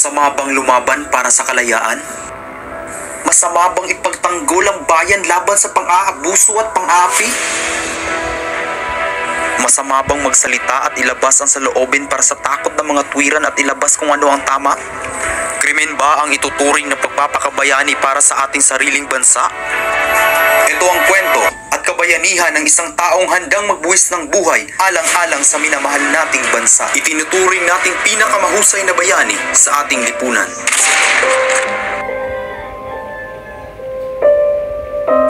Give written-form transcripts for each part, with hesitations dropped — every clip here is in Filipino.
Masama bang lumaban para sa kalayaan? Masama bang ipagtanggol ang bayan laban sa pang-aabuso at pang-aapi? Masama bang magsalita at ilabas ang saloobin para sa takot ng mga tuwiran at ilabas kung ano ang tama? Krimen ba ang ituturing na pagpapakabayani para sa ating sariling bansa? Ito ang kwento at kabayanihan ng isang taong handang magbuwis ng buhay alang-alang sa minamahal nating bansa. Itinuturing nating pinakamahusay na bayani sa ating lipunan.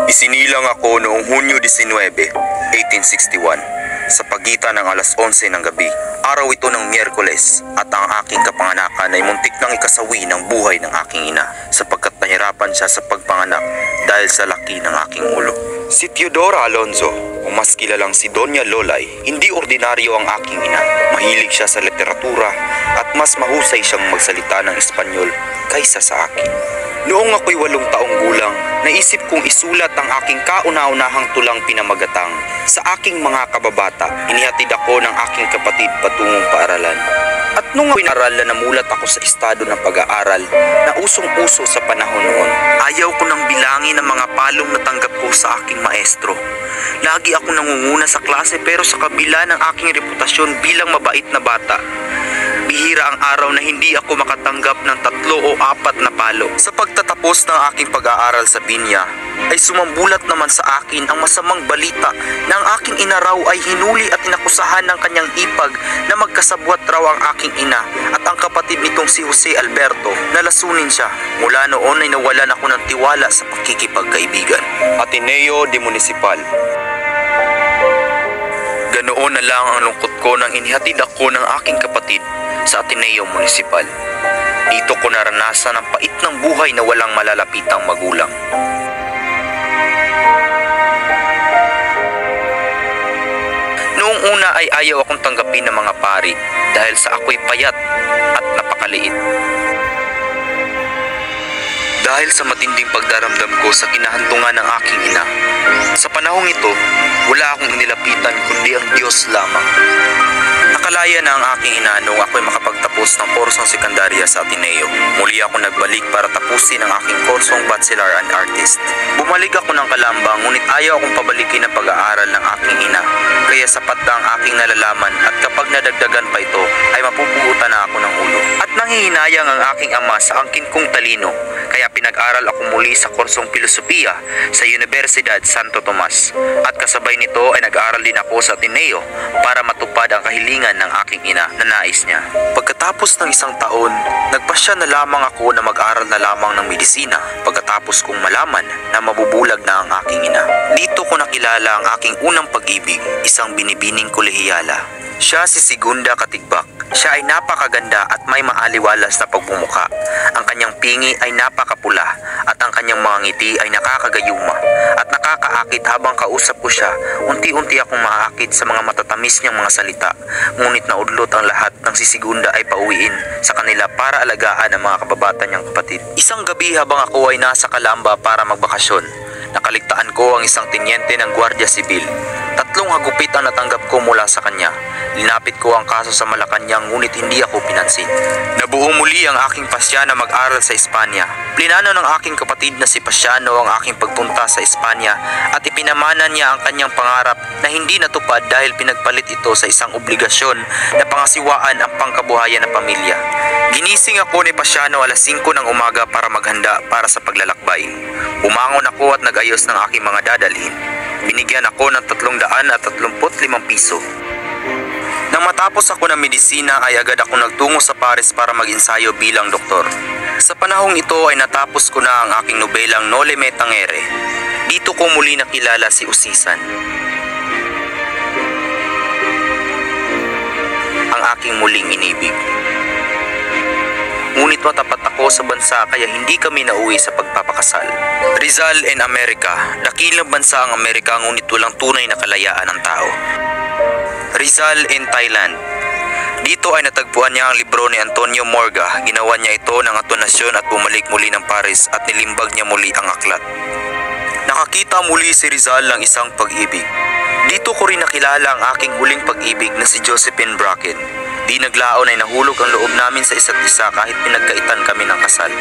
Isinilang ako noong Hunyo 19, 1861 sa pagitan ng alas 11 ng gabi. Araw ito ng Miyerkules at ang aking kapanganakan ay muntik nang ikasawi ng buhay ng aking ina sapagkat nahirapan siya sa pagpanganak dahil sa laki ng aking ulo. Si Teodora Alonzo, o mas kilalang si Doña Lolay, hindi ordinaryo ang aking ina. Mahilig siya sa literatura at mas mahusay siyang magsalita ng Espanyol kaysa sa akin. Noong ako'y 8 taong gulang, naisip kong isulat ang aking kauna-unahang tulang pinamagatang. Sa aking mga kababata, inihatid ako ng aking kapatid patungong paaralan. At nung aral na namulat ako sa estado ng pag-aaral na usong-uso sa panahon noon, ayaw ko nang bilangin ang mga palong natanggap ko sa aking maestro. Lagi ako nangunguna sa klase pero sa kabila ng aking reputasyon bilang mabait na bata, bihira ang araw na hindi ako makatanggap ng 3 o 4 na palo. Sa pagtatapos ng aking pag-aaral sa Binya, ay sumambulat naman sa akin ang masamang balita na ang aking ina raw ay hinuli at inakusahan ng kanyang ipag na magkasabwat raw ang aking ina at ang kapatid nitong si Jose Alberto na lasunin siya. Mula noon ay nawalan ako ng tiwala sa pakikipagkaibigan. Ateneo de Municipal. Ganoon na lang ang lungkot ko nang inihatid ako ng aking kapatid sa Ateneo Municipal. Dito ko naranasan ang pait ng buhay na walang malalapitang magulang. Noong una ay ayaw akong tanggapin ng mga pari dahil sa ako'y payat at napakaliit. Dahil sa matinding pagdaramdam ko sa kinahantungan ng aking ina, sa panahong ito, wala akong inilapitan kundi ang Diyos lamang. Nakalaya na ang aking ina noong ako'y makapagtapos ng kursong sekundarya sa Ateneo. Muli ako nagbalik para tapusin ang aking kursong Bachelor and Artist. Bumalik ako ng Calamba ngunit ayaw akong pabalikin ang pag-aaral ng aking ina. Kaya sapat na ang aking nalalaman at kapag nadagdagan pa ito ay mapupugutan na ako ng ulo. At nanghihinayang ang aking ama sa angkin kong talino. Kaya pinag-aral ako muli sa kursong Filosofiya sa Universidad Santo Tomas. At kasabay nito ay nag-aaral din ako sa Ateneo para matupad ang kahilingan ng aking ina na nais niya. Pagkatapos ng 1 taon, nagpasya na lamang ako na mag-aral na lamang ng medisina pagkatapos kong malaman na mabubulag na ang aking ina. Dito ko nakilala ang aking unang pag-ibig, isang binibining kolehiyala. Siya si Segunda Katigbak. Siya ay napakaganda at may maaliwalas na pagbumuka. Ang kanyang pingi ay napakapula at ang kanyang mga ngiti ay nakakagayuma at nakakaakit. Habang kausap ko siya, unti-unti akong maaakit sa mga matatamis niyang mga salita. Ngunit naudlot ang lahat ng si Segunda ay pauwiin sa kanila para alagaan ang mga kababata niyang kapatid. Isang gabi habang ako ay nasa Calamba para magbakasyon, nakaligtaan ko ang isang tenyente ng Guardia Sibil. 3 hagupit ang natanggap ko mula sa kanya. Linapit ko ang kaso sa Malacanang ngunit hindi ako pinansin. Nabuo muli ang aking pasya na mag-aral sa Espanya. Plinano ng aking kapatid na si Pasiano ang aking pagpunta sa Espanya at ipinamana niya ang kanyang pangarap na hindi natupad dahil pinagpalit ito sa isang obligasyon na pangasiwaan ang pangkabuhayan ng pamilya. Ginising ako ni Pasiano alas 5 ng umaga para maghanda para sa paglalakbay. Umangon ako at nag-ayos ng aking mga dadalhin. Binigyan ako ng 335 piso. Nang matapos ako ng medisina ay agad ako nagtungo sa Paris para mag-ensayo bilang doktor. Sa panahong ito ay natapos ko na ang aking nobelang Noli Me Tangere. Dito ko muli nakilala si Usisan, ang aking muling inibig. Ngunit matapat ako sa bansa kaya hindi kami nauwi sa pagpapakasal. Rizal and America. Dakilang bansa ang Amerika ngunit walang tunay na kalayaan ng tao. Rizal in Thailand. Dito ay natagpuan niya ang libro ni Antonio Morga. Ginawa niya ito ng atonasyon at bumalik muli ng Paris at nilimbag niya muli ang aklat. Nakakita muli si Rizal ng isang pag-ibig. Dito ko rin nakilala ang aking huling pag-ibig na si Josephine Bracken. Di naglaon ay nahulog ang loob namin sa isa't isa kahit pinagkaitan kami ng kasal.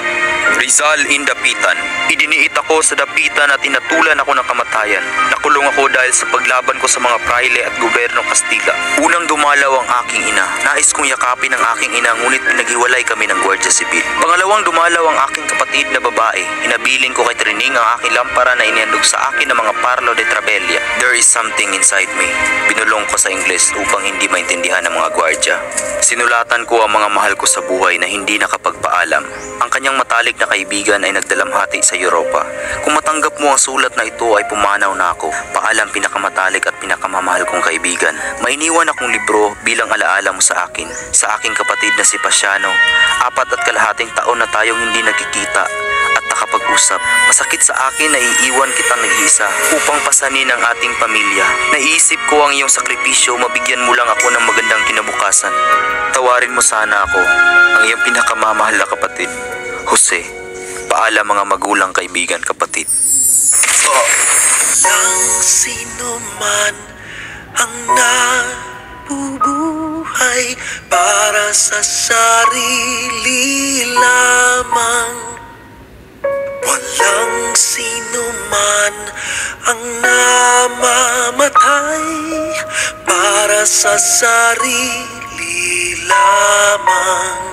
Rizal in dapitan. Idiniit ako sa dapitan at inatulan ako ng kamatayan. Nakulong ako dahil sa paglaban ko sa mga praile at gobyerno Kastila. Unang dumalaw ang aking ina. Nais kong yakapin ang aking ina ngunit pinaghiwalay kami ng Guardia Sibil. Pangalawang dumalaw ang aking kapatid na babae. Hinabiling ko kay Trining ang aking lampara na inihandog sa akin ng mga Parlo de Trabella. There is something inside me. Binulong ko sa Ingles upang hindi maintindihan ng mga gwardya. Sinulatan ko ang mga mahal ko sa buhay na hindi nakapagpaalam. Ang kanyang matalik na kaibigan ay nagdalamhati sa Europa. Kung matanggap mo ang sulat na ito ay pumanaw na ako. Paalam pinakamatalik at pinakamamahal kong kaibigan. Mainiwan akong libro bilang alaala mo sa akin. Sa aking kapatid na si Pasiano. 4.5 taon na tayong hindi nagkikita at nakapag-usap. Masakit sa akin na iiwan kitang nag-iisa upang pasanin ang ating pamilya. Naisip ko ang iyong sakripisyo, mabigyan mo lang ako ng magandang kinabukasan. Tawarin mo sana ako, ang iyong pinakamamahal na kapatid, Jose. Paalam mga magulang, kaibigan, kapatid. Ang sino man ang nabubuhay para sa sarili lamang. Walang sino man ang namamatay para sa sarili lamang.